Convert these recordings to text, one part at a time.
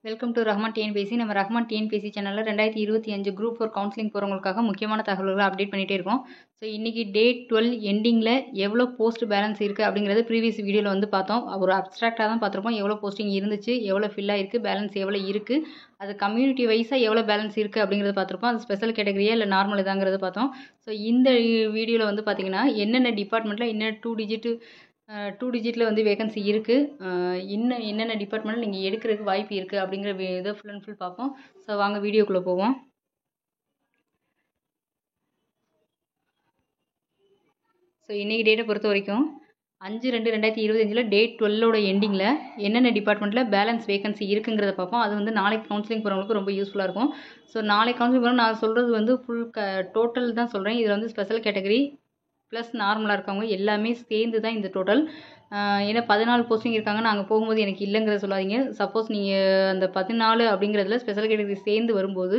Welcome to Rahman TNPSC. நம்ம Rahman TNPSC சேனலில் 2025 group 4 counselling போகிறவங்களுக்காக முக்கியமான தகவல்களை அப்டேட் பண்ணிகிட்டே இருக்கோம். ஸோ இன்றைக்கி டேட் 12 எண்டிங்கில் எவ்வளோ போஸ்ட் பேலன்ஸ் இருக்குது அப்படிங்கிறது ப்ரீவியஸ் வீடியோவில் வந்து பார்த்தோம். ஒரு அப்ஸ்ட்ராக்டாக தான் பார்த்துருப்போம். எவ்வளோ போஸ்டிங் இருந்துச்சு, எவ்வளோ ஃபில் ஆகிருக்கு, பேலன்ஸ் எவ்வளோ இருக்குது, அது கம்யூனிட்டி வைஸாக எவ்வளோ பேலன்ஸ் இருக்குது அப்படிங்கிறத பார்த்துருப்போம். அது ஸ்பெஷல் கேட்டகரியா இல்லை நார்மல் இதாங்கிறத பார்த்தோம். ஸோ இந்த வீடியோவில் வந்து பார்த்திங்கன்னா என்னென்ன டிபார்ட்மெண்ட்டில் என்ன டூ டிஜிட்டில் வந்து வேகன்சி இருக்குது, இன்னும் என்னென்ன டிபார்ட்மெண்ட்டில் நீங்கள் எடுக்கிறதுக்கு வாய்ப்பு இருக்குது அப்படிங்கிற இதை ஃபுல் அண்ட் ஃபுல் பார்ப்போம். ஸோ வாங்க வீடியோக்குள்ளே போவோம். ஸோ இன்றைக்கி டேட்டை பொறுத்த வரைக்கும் 5/2/2025 டேட் 12ஓட எண்டிங்கில் என்னென்ன டிபார்ட்மெண்ட்டில் பேலன்ஸ் வேகன்சி இருக்குங்கிறத பார்ப்போம். அது வந்து நாளைக்கு கவுன்சிலிங் போகிறவங்களுக்கு ரொம்ப யூஸ்ஃபுல்லாக இருக்கும். ஸோ நாளைக்கு கவுன்சிலிங் போகிறோம் நான் சொல்கிறது வந்து ஃபுல் டோட்டல் தான் சொல்கிறேன். இதில் வந்து ஸ்பெஷல் கேட்டகரி ப்ளஸ் நார்மலாக இருக்கவங்க எல்லாமே சேர்ந்து தான் இந்த டோட்டல். ஏன்னா 14 போஸ்டிங் இருக்காங்க, நாங்கள் போகும்போது எனக்கு இல்லைங்கிறத சொல்லாதீங்க. சப்போஸ் நீங்கள் அந்த 14 அப்படிங்கிறதுல ஸ்பெஷல் கேட்டகரி சேர்ந்து வரும்போது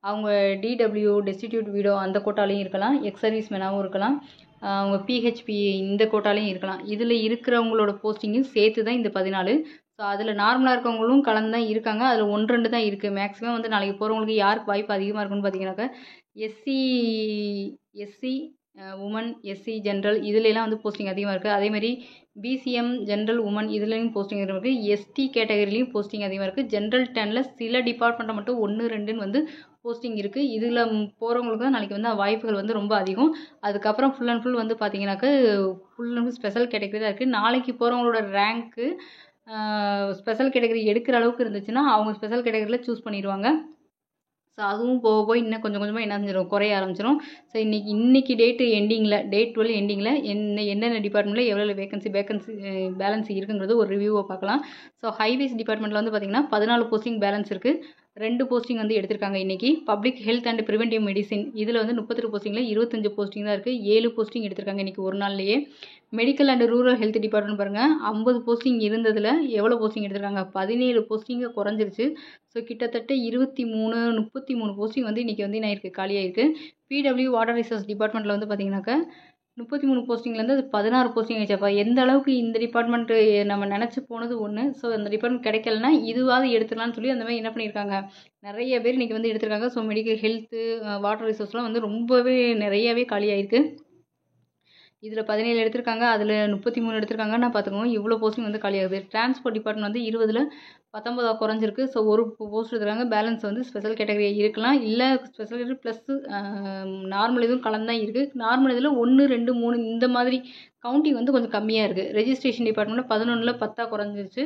அவங்க டிடபிள்யூ டெஸ்டிடியூட் வீடோ அந்த கோட்டாலையும் இருக்கலாம், எக்ஸ் சர்வீஸ் மேனாகவும் இருக்கலாம், அவங்க பிஹெச்பி இந்த கோட்டாலையும் இருக்கலாம். இதில் இருக்கிறவங்களோட போஸ்டிங்கும் சேர்த்து தான் இந்த 14. ஸோ அதில் நார்மலாக இருக்கவங்களும் கலந்து தான் இருக்காங்க. அதில் 1-2 தான் இருக்குது. மேக்ஸிமம் வந்து நாளைக்கு போகிறவங்களுக்கு யாருக்கு வாய்ப்பு அதிகமாக இருக்குன்னு பார்த்தீங்கன்னாக்கா எஸ்சி உமன், எஸ்சி ஜென்ரல் இதுலலாம் வந்து போஸ்டிங் அதிகமாக இருக்குது. அதேமாதிரி பிசிஎம் ஜென்ரல் உமன் இதுலேயும் போஸ்டிங் இருக்குது. எஸ்டி கேட்டகரிலையும் போஸ்டிங் அதிகமாக இருக்குது. ஜென்ரல் 10ல் சில டிபார்ட்மெண்ட்டை மட்டும் 1-2 வந்து போஸ்டிங் இருக்குது. இதில் போகிறவங்களுக்கு தான் நாளைக்கு வந்து வாய்ப்புகள் வந்து ரொம்ப அதிகம். அதுக்கப்புறம் ஃபுல் அண்ட் ஃபுல் வந்து பார்த்தீங்கன்னாக்கா full and full special category தான் இருக்குது. நாளைக்கு போகிறவங்களோட ரேங்க்கு ஸ்பெஷல் கேட்டகரி எடுக்கிற அளவுக்கு இருந்துச்சுன்னா அவங்க ஸ்பெஷல் கேட்டகரியில் சூஸ் பண்ணிடுவாங்க. ஸோ அதுவும் போய் இன்னும் கொஞ்சம் கொஞ்சமாக என்ன செஞ்சிடும், குறைய ஆரம்பிச்சிடும். ஸோ இன்றைக்கி டேட் 12 எண்டிங்கில் என்னென்ன டிபார்ட்மெண்ட்டில் எவ்வளோ வேகன்சி பேலன்ஸ் இருக்குங்கிறது ஒரு ரிவ்யூவை பார்க்கலாம். ஸோ ஹைவேஸ் டிபார்ட்மெண்ட்டில் வந்து பார்த்திங்கன்னா 14 போஸ்டிங் பேலன்ஸ் இருக்குது. 2 போஸ்டிங் வந்து எடுத்திருக்காங்க இன்றைக்கி. Public health and preventive medicine இதில் வந்து 32 போஸ்டிங்கில் 25 போஸ்டிங் தான் இருக்குது. 7 போஸ்டிங் எடுத்திருக்காங்க இன்றைக்கி ஒரு நாள்லேயே. Medical and rural health department பாருங்கள், 50 போஸ்டிங் இருந்ததில் எவ்வளோ போஸ்டிங் எடுத்திருக்காங்க, 17 போஸ்டிங்கை குறைஞ்சிருச்சு. ஸோ கிட்டத்தட்ட 33 போஸ்டிங் வந்து இன்றைக்கி வந்து என்ன இருக்குது, காலியாக இருக்குது. பிடபிள்யூ வாட்டர் ரிசோர்ஸ் டிபார்ட்மெண்ட்டில் வந்து பார்த்திங்கனாக்கா 33 போஸ்டிங்லேருந்து அது 16 போஸ்டிங் ஆகிடுச்சப்பா. எந்த அளவுக்கு இந்த டிபார்ட்மெண்ட்டு நம்ம நினச்சி போனது ஒன்று. ஸோ அந்த டிபார்ட்மெண்ட் கிடைக்கலனா இதுவாது எடுத்துடலான்னு சொல்லி அந்த மாதிரி என்ன பண்ணியிருக்காங்க, நிறைய பேர் இன்றைக்கி வந்து எடுத்திருக்காங்க. ஸோ மெடிக்கல் ஹெல்த்து வாட்டர் ரிசோர்ஸ்லாம் வந்து ரொம்பவே நிறையாவே காலியாகிருக்கு. இதில் 17 எடுத்திருக்காங்க, அதில் 33 எடுத்திருக்காங்கன்னா பார்த்துக்கோங்க இவ்வளோ போஸ்டிங் வந்து காலியாகுது. டிரான்ஸ்போர்ட் டிபார்ட்மெண்ட் வந்து 20ல் 19 குறைஞ்சிருக்கு. ஸோ ஒரு போஸ்ட் எடுத்துருக்காங்க. பேலன்ஸ் வந்து ஸ்பெஷல் கேட்டகரி இருக்கலாம், இல்லை ஸ்பெஷல் கேட்டகரி ப்ளஸ் நார்மல் இதுவும் கலந்து தான் இருக்குது. நார்மல் இதில் 1, 2, 3 இந்த மாதிரி கவுண்டிங் வந்து கொஞ்சம் கம்மியாக இருக்குது. ரெஜிஸ்ட்ரேஷன் டிபார்ட்மெண்ட்டில் 11ல் 10 குறைஞ்சிருச்சு.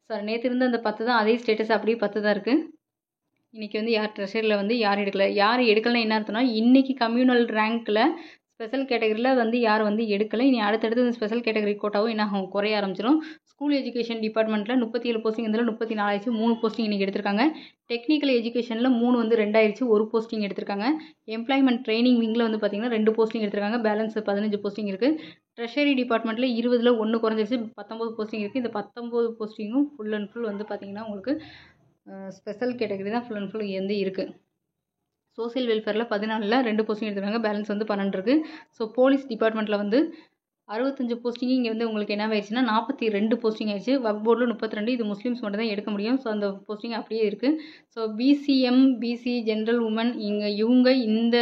சார் நேற்று இருந்த அந்த 10 தான், அதே ஸ்டேட்டஸ் அப்படியே 10 தான் இருக்குது. இன்றைக்கி வந்து யார் ட்ரெஷரியில் வந்து யார் எடுக்கலைன்னா என்ன அர்த்தம்னா இன்றைக்கி கம்யூனல் ரேங்க்கில் ஸ்பெஷல் கேட்டகரியில் வந்து யார் வந்து எடுக்கலை. இனி அடுத்தடுத்து இந்த ஸ்பெஷல் கேட்டகரி கோட்டாவும் என்ன ஆகும், குறைய ஆரம்பிச்சிடும். ஸ்கூல் எஜுகேஷன் டிபார்ட்மெண்ட்டில் 37 போஸ்டிங் இதில் 34 ஆயிடுச்சு. 3 போஸ்டிங் இன்றைக்கி எடுத்திருக்காங்க. டெக்னிக்கல் எஜுகேஷனில் 3 வந்து 2 ஆயிடுச்சு. 1 போஸ்டிங் எடுத்திருக்காங்க. எம்ப்ளாய்மெண்ட் ட்ரைனிங் விங்கில் வந்து பார்த்திங்கன்னா 2 போஸ்டிங் எடுத்திருக்காங்க. பேலன்ஸ் 15 போஸ்டிங் இருக்குது. ட்ரெஷரி டிபார்ட்மெண்ட்டில் 20ல் 1 குறைஞ்சிருச்சு. 19 போஸ்டிங் இருக்குது. இந்த 19 போஸ்டிங்கும் ஃபுல் அண்ட் ஃபுல் வந்து பார்த்திங்கன்னா உங்களுக்கு ஸ்பெஷல் கேட்டகரி தான் ஃபுல் அண்ட் ஃபுல் வந்து இருக்குது. சோசியல் வெல்ஃபேரில் 14ல் 2 போஸ்டிங் எடுத்துருக்காங்க. பேலன்ஸ் வந்து 12 இருக்குது. ஸோ போலீஸ் டிபார்ட்மெண்ட்டில் வந்து 65 போஸ்டிங் இங்கே வந்து உங்களுக்கு என்ன ஆயிடுச்சுன்னா 42 போஸ்டிங் ஆயிடுச்சு. ஒர்க் போர்டில் 32. இது முஸ்லீம்ஸ் மட்டும் தான் எடுக்க முடியும். ஸோ அந்த போஸ்டிங் அப்படியே இருக்குது. So PCM, PC general woman இவங்க இந்த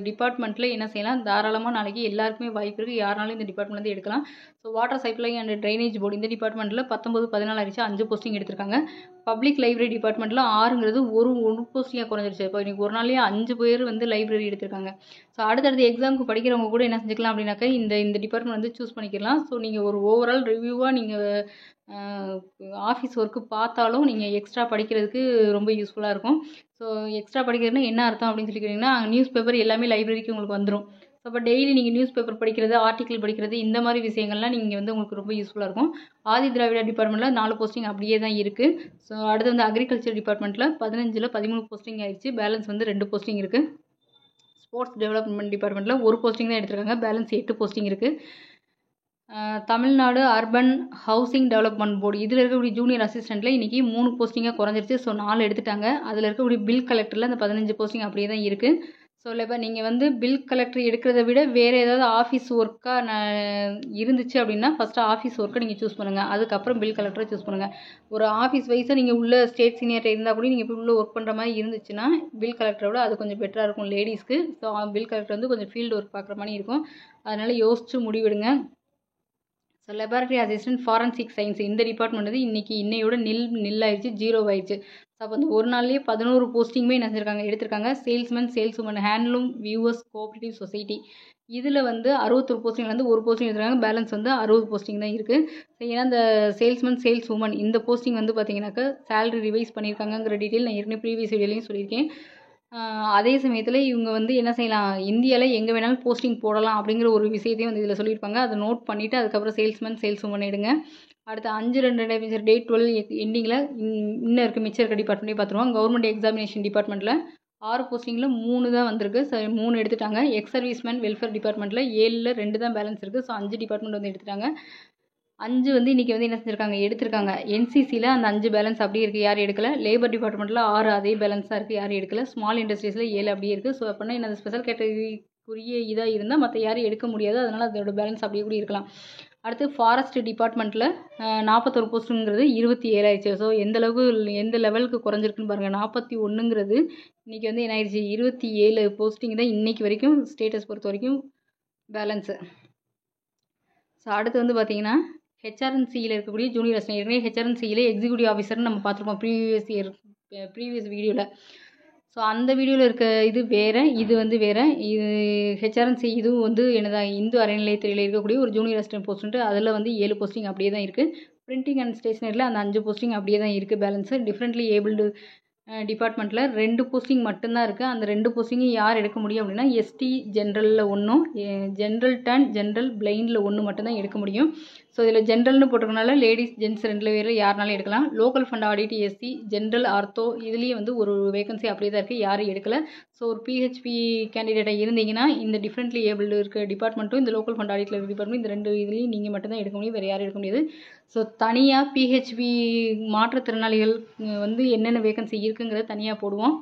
டிபார்ட்மெண்ட்டில் என்ன செய்யலாம், தாராளமாக நாளைக்கு எல்லாருக்குமே வாய்ப்பு இருக்குது. யாருனாலும் இந்த டிபார்ட்மெண்ட்லேருந்து எடுக்கலாம். So water supply and drainage board இந்த டிபார்ட்மெண்ட்டில் 19, 14 ஆயிடுச்சு. 5 போஸ்டிங் எடுத்திருக்காங்க. பப்ளிக் லைப்ரரி டிபார்ட்மெண்ட்டில் 6ங்கிறது ஒரு போஸ்டிங்காக குறைஞ்சிருச்சு. இப்போ இன்றைக்கி ஒரு நாள்லேயே 5 பேர் வந்து லைப்ரரி எடுத்திருக்காங்க. ஸோ அடுத்தடுத்து எக்ஸாமுக்கு படிக்கிறவங்க கூட என்ன செஞ்சுக்கலாம் அப்படின்னாக்கா இந்த டிபார்ட்மெண்ட் வந்து சூஸ் பண்ணிக்கலாம். ஸோ நீங்கள் ஒரு ஓவரால் ரிவ்யூவாக நீங்கள் ஆஃபீஸ் ஒர்க்கு பார்த்தாலும் நீங்கள் எக்ஸ்ட்ரா படிக்கிறதுக்கு ரொம்ப யூஸ்ஃபுல்லாக இருக்கும். ஸோ எக்ஸ்ட்ரா படிக்கிறதுனா என்ன அர்த்தம் அப்படின்னு சொல்லி கேட்டிங்கன்னா நியூஸ் பேப்பர் எல்லாமே லைப்ரரிக்கு உங்களுக்கு வந்துடும். ஸோ அப்போ டெய்லி நீங்கள் நியூஸ் பேப்பர் படிக்கிறது, ஆர்டிக்கிள் படிக்கிறது இந்த மாதிரி விஷயங்கள்லாம் நீங்கள் வந்து உங்களுக்கு ரொம்ப யூஸ்ஃபுல்லாக இருக்கும். ஆதி திராவிட டிபார்ட்மெண்ட்டில் 4 போஸ்டிங் அப்படியே தான் இருக்குது. ஸோ அடுத்து வந்து அக்ரிகல்ச்சர் டிபார்ட்மெண்ட்டில் 15ல் 13 போஸ்டிங் ஆயிடுச்சு. பேலன்ஸ் வந்து 2 போஸ்டிங் இருக்குது. ஸ்போர்ட்ஸ் டெவலப்மெண்ட் டிபார்ட்மெண்ட்டில் 1 போஸ்டிங் தான் எடுத்திருக்காங்க. பேலன்ஸ் 8 போஸ்டிங் இருக்குது. Tamil Nadu urban housing development board இதில் இருக்கக்கூடிய ஜூனியர் அசிஸ்டண்ட்டில் இன்றைக்கி 3 போஸ்டிங்காக குறைஞ்சிருச்சு. ஸோ 4 எடுத்துட்டாங்க. அதில் இருக்கக்கூடிய பில் கலெக்டரில் அந்த 15 போஸ்டிங் அப்படியே தான் இருக்குது. ஸோ இப்போ நீங்கள் வந்து பில் கலெக்டர் எடுக்கிறத விட வேறு ஏதாவது ஆஃபீஸ் ஒர்க்காக இருந்துச்சு அப்படின்னா ஃபஸ்ட்டு ஆஃபீஸ் ஒர்க்கை நீங்கள் சூஸ் பண்ணுங்கள். அதுக்கப்புறம் பில் கலெக்டரை சூஸ் பண்ணுங்கள். ஒரு ஆஃபீஸ் வைஸாக நீங்கள் உள்ள ஸ்டேட் சீனியர்கிட்ட இருந்தால் கூட நீங்கள் போய் உள்ளே ஒர்க் பண்ணுற மாதிரி இருந்துச்சுன்னா பில் கலெக்டரை விட அது கொஞ்சம் பெட்டராக இருக்கும் லேடிஸ்க்கு. ஸோ பில் கலெக்டர் வந்து கொஞ்சம் ஃபீல்டு ஒர்க் பார்க்குற மாதிரி இருக்கும். அதனால் யோசிச்சு முடிவெடுங்க. So laboratory assistant forensic science இந்த டிபார்ட்மெண்ட் வந்து இன்னையோட நில்லாயிடுச்சு, 0 ஆயிடுச்சு. ஸோ அப்போ வந்து ஒரு நாள்லேயே 11 போஸ்டிங்குமே என்ன செஞ்சுருக்காங்க, எடுத்திருக்காங்க. Salesman, sales woman, handloom, weavers, cooperative society இதில் வந்து 61 போஸ்டிங் வந்து ஒரு போஸ்டிங் எடுத்துருக்காங்க. பேலன்ஸ் வந்து 60 போஸ்டிங் தான் இருக்குது. ஸோ ஏன்னா இந்த சேல்ஸ்மேன், சேல்ஸ் உமன் இந்த போஸ்டிங் வந்து பார்த்தீங்கன்னாக்கா சேலரி ரிவைஸ் பண்ணியிருக்காங்கங்கிற டீட்டெயில் நான் ஏற்கனவே ப்ரீவியஸ் வீடியோலையும் சொல்லியிருக்கேன். அதே சமயத்தில் இவங்க வந்து என்ன செய்யலாம், இந்தியாவில் எங்கே வேணாலும் போஸ்டிங் போடலாம் அப்படிங்கிற ஒரு விஷயத்தையும் வந்து இதில் சொல்லியிருப்பாங்க. அதை நோட் பண்ணிவிட்டு அதுக்கப்புறம் சேல்ஸ்மேன், சேல்ஸ் உமன் எடுங்க. அடுத்து 5/2 டேட் 12 எண்டிங்கில் இன்னும் இருக்க மிச்சம் இருக்க டிபார்ட்மெண்ட்டே பார்த்துருவோம். கவர்மெண்ட் எக்ஸாமினேஷன் டிபார்ட்மெண்ட்டில் 6 போஸ்டிங்கில் 3 தான் வந்திருக்கு. ஸோ 3 எடுத்துட்டாங்க. எக்ஸ் சர்வீஸ்மேன் வெல்ஃபேர் டிபார்ட்மெண்ட்டில் 7ல் 2 தான் பேலன்ஸ் இருக்குது. ஸோ 5 டிபார்ட்மெண்ட் வந்து எடுத்துட்டாங்க. 5 வந்து இன்றைக்கி வந்து என்ன செஞ்சுருக்காங்க, எடுத்திருக்காங்க. என்சிசியில் அந்த 5 பேலன்ஸ் அப்படியே இருக்குது, யாரும் எடுக்கல. லேபர் டிபார்ட்மெண்ட்டில் 6 அதே பேலன்ஸாக இருக்குது, யாரும் எடுக்கல. ஸ்மால் இண்டஸ்ட்ரீஸில் 7 அப்படியே இருக்குது. ஸோ அப்படின்னா என்ன, ஸ்பெஷல் கேட்டகரிக்குரிய இதாக இருந்தால் மற்ற யாரும் எடுக்க முடியாது. அதனால் அதோட பேலன்ஸ் அப்படியே கூட இருக்கலாம். அடுத்து ஃபாரஸ்ட் டிபார்ட்மெண்ட்டில் 41 போஸ்ட்டுங்கிறது 27 ஆயிடுச்சு. ஸோ எந்த லெவலுக்கு குறைஞ்சிருக்குன்னு பாருங்கள். 41ங்கிறது இன்றைக்கி வந்து என்ன ஆயிடுச்சு, 27 போஸ்டிங் தான் இன்றைக்கி வரைக்கும் ஸ்டேட்டஸ் பொறுத்த வரைக்கும் பேலன்ஸு. ஸோ அடுத்து வந்து பார்த்திங்கன்னா ஹெச்ஆர்என்சியில் இருக்கக்கூடிய ஜூனியர் அசிஸ்டன்ட். ஏற்கனவே ஹெச்ஆர்என்சியில் எக்ஸிக்யூட்டிவ் ஆஃபீஸர்னு நம்ம பார்த்துருப்போம் ப்ரீவியஸ் வீடியோவில். ஸோ அந்த வீடியோவில் இருக்க இது வேறு, இது வந்து வேறு. இது ஹெச்ஆர்என்சி இதுவும் வந்து என்னதா இந்து அறநிலையத்துறையில் இருக்கக்கூடிய ஒரு ஜூனியர் அசிஸ்டன்ட் போஸ்ட்டு. அதில் வந்து 7 போஸ்டிங் அப்படியே தான் இருக்குது. பிரிண்டிங் அண்ட் ஸ்டேஷனரியில் அந்த 5 போஸ்டிங் அப்படியே தான் இருக்குது பேலன்ஸு. டிஃப்ரெண்ட்லி ஏபிள்டு டிபார்ட்மெண்ட்டில் 2 போஸ்டிங் மட்டும்தான் இருக்குது. அந்த 2 போஸ்டிங்கும் யார் எடுக்க முடியும் அப்படின்னா எஸ்டி ஜென்ரலில் 1, ஜென்ரல் டர்ன், ஜென்ரல் பிளைண்டில் 1 மட்டும்தான் எடுக்க முடியும். ஸோ இதில் ஜென்ரல்னு போட்டிருக்கனால லேடிஸ் ஜென்ட்ஸ் 2 பேர் யாருனாலும் எடுக்கலாம். Local fund audit SC, general ortho இதுலேயே வந்து ஒரு வேகன்சி அப்படியே தான் இருக்குது, யாரும் எடுக்கலை. ஸோ ஒரு பிஹெச்பி கேண்டிடேட்டாக இருந்தீங்கன்னா இந்த டிஃப்ரெண்ட்லி ஏபிள்டு இருக்க டிபார்ட்மெண்ட்டும் இந்த லோக்கல் ஃபண்ட் ஆடிட்டில் இருக்க டிபார்ட்மெண்ட் இந்த 2 இதுலேயும் நீங்கள் மட்டும்தான் எடுக்க முடியும், வேறு யாரும் எடுக்க முடியாது. ஸோ தனியாக பிஹெச்பி மாற்றுத்திறனாளிகள் வந்து என்னென்ன வேகன்சி இருக்குங்கிறத தனியாக போடுவோம்.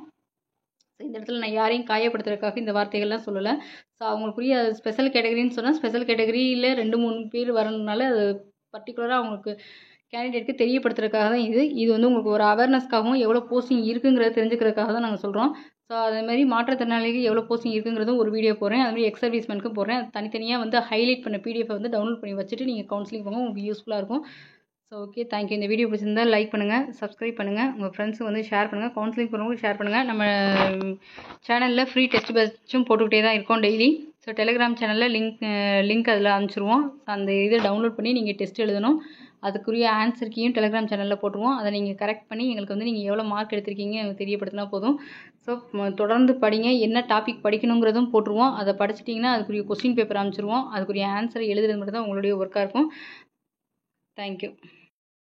ஸோ இந்த இடத்துல நான் யாரையும் காயப்படுத்துறதுக்காக இந்த வார்த்தைகள்லாம் சொல்லலை. ஸோ அவங்களுக்குரிய ஸ்பெஷல் கேட்டகரின்னு சொன்னால் ஸ்பெஷல் கேட்டகரியில் 2-3 பேர் வரணுனால அது பர்டிகுலராக அவங்களுக்கு கேண்டிடேட்டுக்கு தெரியப்படுத்துறதுக்காக தான் இது வந்து உங்களுக்கு ஒரு அவேர்னஸ்க்காகவும் எவ்வளோ போஸ்டிங் இருக்குங்கிறத தெரிஞ்சுக்கிறதுக்காக தான் நாங்கள் சொல்கிறோம். ஸோ அதேமாதிரி மாற்றுத்திறனாளிகளுக்கு எவ்வளோ போஸ்டிங் இருக்குங்கிறதும் ஒரு வீடியோ போடுறேன். அதுமாதிரி எக்ஸ் சர்வீஸ்மேனுக்கும் போடுறேன். தனித்தனியாக வந்து ஹைலைட் பண்ண பிடிஎஃப் வந்து டவுன்லோட் பண்ணி வச்சுட்டு நீங்கள் கவுன்சிலிங் போங்க, உங்களுக்கு யூஸ்ஃபுல்லாக இருக்கும். So okay, thank you. இந்த வீடியோ பிடிச்சிருந்தால் லைக் பண்ணுங்கள், சப்ஸ்கிரைப் பண்ணுங்கள், உங்கள் ஃப்ரெண்ட்ஸுக்கு வந்து ஷேர் பண்ணுங்கள், கவுன்சிலிங் போகிறவங்களுக்கு ஷேர் பண்ணுங்கள். நம்ம சேனலில் ஃப்ரீ டெஸ்ட் பேட்சும் போட்டுக்கிட்டே தான் இருக்கோம் டெய்லி. ஸோ டெலிகிராம் சேனலில் லிங்க் அதில் அனுப்பிச்சிருவோம். அந்த இதை டவுன்லோட் பண்ணி நீங்கள் டெஸ்ட் எழுதணும். அதுக்குரிய ஆன்சர் கீயும் டெலிகிராம் சேனலில் போட்டுருவோம். அதை நீங்கள் கரெக்ட் பண்ணி எங்களுக்கு வந்து நீங்கள் எவ்வளோ மார்க் எடுத்திருக்கீங்க எனக்கு தெரியப்படுத்தினா போதும். ஸோ தொடர்ந்து படிங்க, என்ன டாபிக் படிக்கணுங்கிறதும் போட்டுருவோம். அதை படிச்சிட்டிங்கன்னா அதுக்குரிய கொஸ்டின் பேப்பர் அனுப்பிச்சிருவோம். அதுக்குரிய ஆன்சரை எழுதுறது மட்டும் தான் உங்களுடைய ஒர்க்காக இருக்கும். தேங்க்யூ.